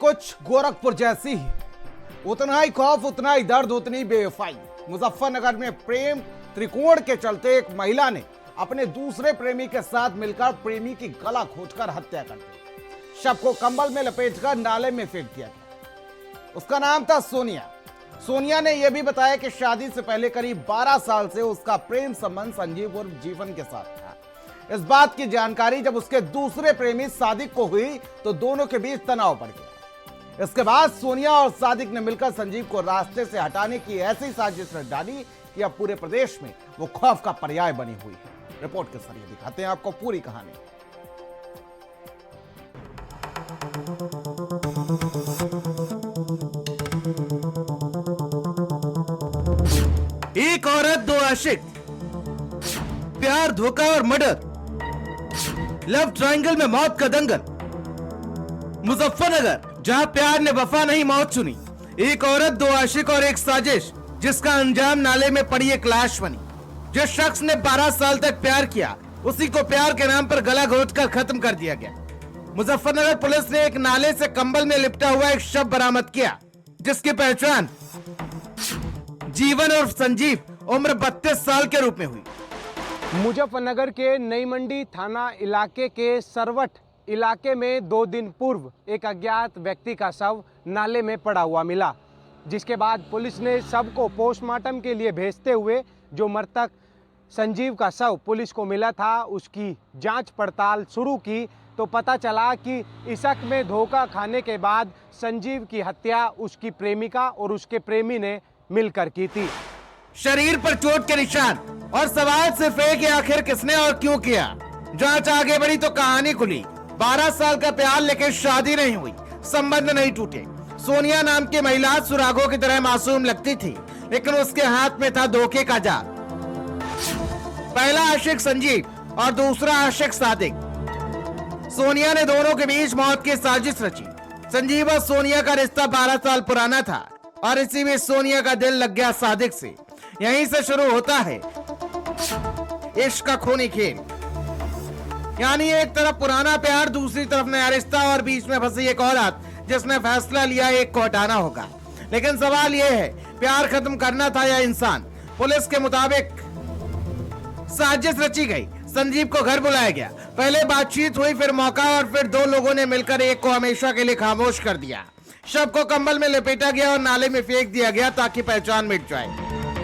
कुछ गोरखपुर जैसी ही, उतना ही खौफ, उतना ही दर्द, उतनी बेवफाई। मुजफ्फरनगर में प्रेम त्रिकोण के चलते एक महिला ने अपने दूसरे प्रेमी के साथ मिलकर प्रेमी की गला घोंटकर हत्या कर दी। शव को कंबल में लपेटकर नाले में फेंक दिया गया। उसका नाम था सोनिया। सोनिया ने यह भी बताया कि शादी से पहले करीब 12 साल से उसका प्रेम संबंध संजीव उर्फ जीवन के साथ था। इस बात की जानकारी जब उसके दूसरे प्रेमी सादिक को हुई तो दोनों के बीच तनाव बढ़ गया। इसके बाद सोनिया और सादिक ने मिलकर संजीव को रास्ते से हटाने की ऐसी साजिश रच डाली कि अब पूरे प्रदेश में वो खौफ का पर्याय बनी हुई है। रिपोर्ट के जरिए दिखाते हैं आपको पूरी कहानी। एक औरत, दो आशिक, प्यार, धोखा और मर्डर, लव ट्रायंगल में मौत का दंगल। मुजफ्फरनगर, जहां प्यार ने वफा नहीं मौत चुनी। एक औरत, दो आशिक और एक साजिश, जिसका अंजाम नाले में पड़ी एक लाश बनी। जिस शख्स ने 12 साल तक प्यार किया, उसी को प्यार के नाम पर गला घोंटकर खत्म कर दिया गया। मुजफ्फरनगर पुलिस ने एक नाले से कंबल में लिपटा हुआ एक शव बरामद किया, जिसकी पहचान जीवन और संजीव उम्र 32 साल के रूप में हुई। मुजफ्फरनगर के नई मंडी थाना इलाके के सरवट इलाके में 2 दिन पूर्व एक अज्ञात व्यक्ति का शव नाले में पड़ा हुआ मिला, जिसके बाद पुलिस ने शव को पोस्टमार्टम के लिए भेजते हुए जो मृतक संजीव का शव पुलिस को मिला था उसकी जांच पड़ताल शुरू की तो पता चला कि इस शक में धोखा खाने के बाद संजीव की हत्या उसकी प्रेमिका और उसके प्रेमी ने मिलकर की थी। शरीर पर चोट के निशान और सवाल सिर्फ एक, आखिर किसने और क्यों किया। जांच आगे बढ़ी तो कहानी खुली। 12 साल का प्यार, लेकिन शादी नहीं हुई, संबंध नहीं टूटे। सोनिया नाम की महिला सुरागों की तरह मासूम लगती थी, लेकिन उसके हाथ में था धोखे का जाल। पहला आशिक संजीव और दूसरा आशिक सादिक। सोनिया ने दोनों के बीच मौत की साजिश रची। संजीव और सोनिया का रिश्ता 12 साल पुराना था और इसी में सोनिया का दिल लग गया सादिक से। यहीं से शुरू होता है इश्क का खूनी खेल। यानी एक तरफ पुराना प्यार, दूसरी तरफ नया रिश्ता और बीच में फंसी एक औरत जिसने फैसला लिया एक को हटाना होगा। लेकिन सवाल यह है, प्यार खत्म करना था या इंसान? पुलिस के मुताबिक साजिश रची गई। संजीव को घर बुलाया गया, पहले बातचीत हुई, फिर मौका और फिर 2 लोगों ने मिलकर एक को हमेशा के लिए खामोश कर दिया। शव को कंबल में लपेटा गया और नाले में फेंक दिया गया ताकि पहचान मिट जाए।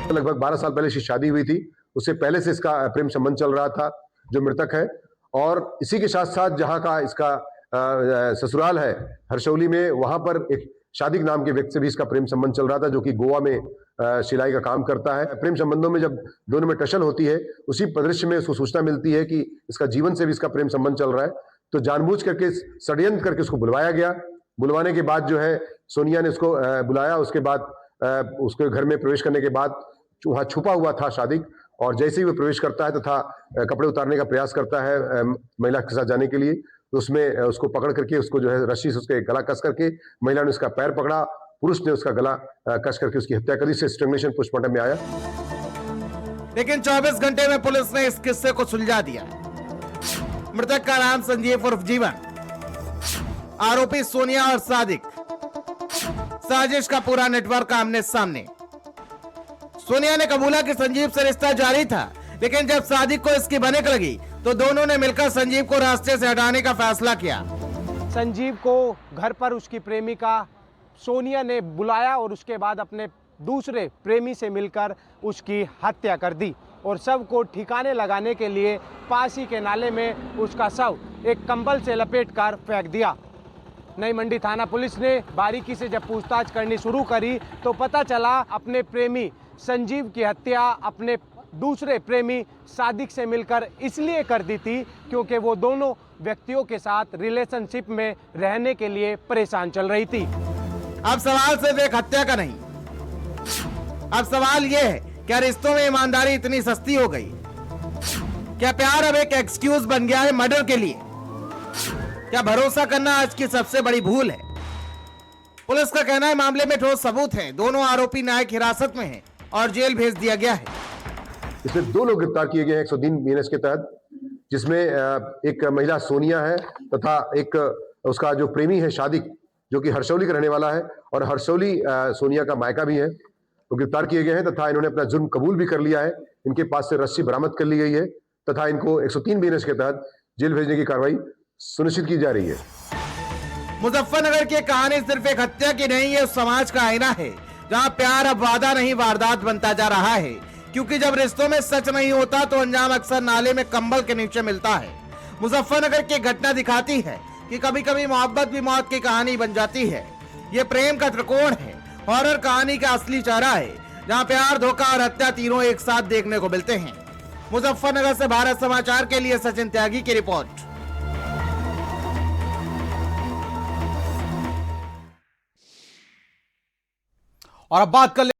लगभग 12 साल पहले इसकी शादी हुई थी। उससे पहले से इसका प्रेम संबंध चल रहा था जो मृतक है, और इसी के साथ साथ जहां का इसका ससुराल है हरसौली में, वहां पर एक सादिक नाम के व्यक्ति से भी इसका प्रेम संबंध चल रहा था, जो कि गोवा में सिलाई का काम करता है। प्रेम संबंधों में जब दोनों में टशन होती है, उसी परिदृश्य में उसको सूचना मिलती है कि इसका जीवन से भी इसका प्रेम संबंध चल रहा है, तो जानबूझ करके षड्यंत्र करके उसको बुलवाया गया। बुलवाने के बाद जो है सोनिया ने उसको बुलाया। उसके बाद उसके घर में प्रवेश करने के बाद वहां छुपा हुआ था सादिक, और जैसे ही वो प्रवेश करता है तथा कपड़े उतारने का प्रयास करता है महिला के साथ जाने के लिए, तो उसमें उसको पकड़ करके उसको जो है रस्सी से उसके गला कस करके महिला ने उसका पैर पकड़ा, पुरुष ने उसका गला कस करके उसकी हत्या कर दी। इससे स्ट्रैंगुलेशन पोस्टमार्टम में आया। लेकिन 24 घंटे में पुलिस ने इस किस्से को सुलझा दिया। मृतक का नाम संजीव उर्फ जीवन, आरोपी सोनिया और सादिक। साजिश का पूरा नेटवर्क आमने सामने। सोनिया ने कबूला कि संजीव से रिश्ता जारी था, लेकिन जब सादिक को इसकी भनक लगी तो दोनों ने मिलकर संजीव को रास्ते से हटाने का फैसला किया। संजीव को घर पर उसकी प्रेमिका सोनिया ने बुलाया और उसके बाद अपने दूसरे प्रेमी से मिलकर उसकी हत्या कर दी और शव को ठिकाने लगाने के लिए पास ही के नाले में उसका शव एक कंबल से लपेटकर फेंक दिया। नई मंडी थाना पुलिस ने बारीकी से जब पूछताछ करनी शुरू करी तो पता चला अपने प्रेमी संजीव की हत्या अपने दूसरे प्रेमी सादिक से मिलकर इसलिए कर दी थी क्योंकि वो दोनों व्यक्तियों के साथ रिलेशनशिप में रहने के लिए परेशान चल रही थी। अब सवाल सिर्फ एक हत्या का नहीं, अब सवाल यह है, क्या रिश्तों में ईमानदारी इतनी सस्ती हो गई? क्या प्यार अब एक एक्सक्यूज बन गया है मर्डर के लिए? क्या भरोसा करना आज की सबसे बड़ी भूल है? पुलिस का कहना है मामले में ठोस सबूत है। दोनों आरोपी न्यायिक हिरासत में हैं और जेल भेज दिया गया है। इसमें 2 लोग गिरफ्तार किए गए हैं 103 बीएनएस के तहत, जिसमें एक महिला सोनिया है तथा एक उसका जो प्रेमी है सादिक, जो कि हरसौली का रहने वाला है और हरसौली सोनिया का मायका भी है, तो गिरफ्तार किए गए हैं तथा इन्होंने अपना जुर्म कबूल भी कर लिया है। इनके पास से रस्सी बरामद कर ली गई है तथा इनको 103 बीएनएस के तहत जेल भेजने की कार्रवाई सुनिश्चित की जा रही है। मुजफ्फरनगर की कहानी सिर्फ एक हत्या की नहीं है, समाज का आईना है जहां प्यार अब वादा नहीं वारदात बनता जा रहा है, क्योंकि जब रिश्तों में सच नहीं होता तो अंजाम अक्सर नाले में कंबल के नीचे मिलता है। मुजफ्फरनगर की घटना दिखाती है कि कभी कभी मोहब्बत भी मौत की कहानी बन जाती है। ये प्रेम का त्रिकोण है, हॉरर कहानी का असली चेहरा है, जहां प्यार, धोखा और हत्या तीनों एक साथ देखने को मिलते हैं। मुजफ्फरनगर से भारत समाचार के लिए सचिन त्यागी की रिपोर्ट। और अब बात कर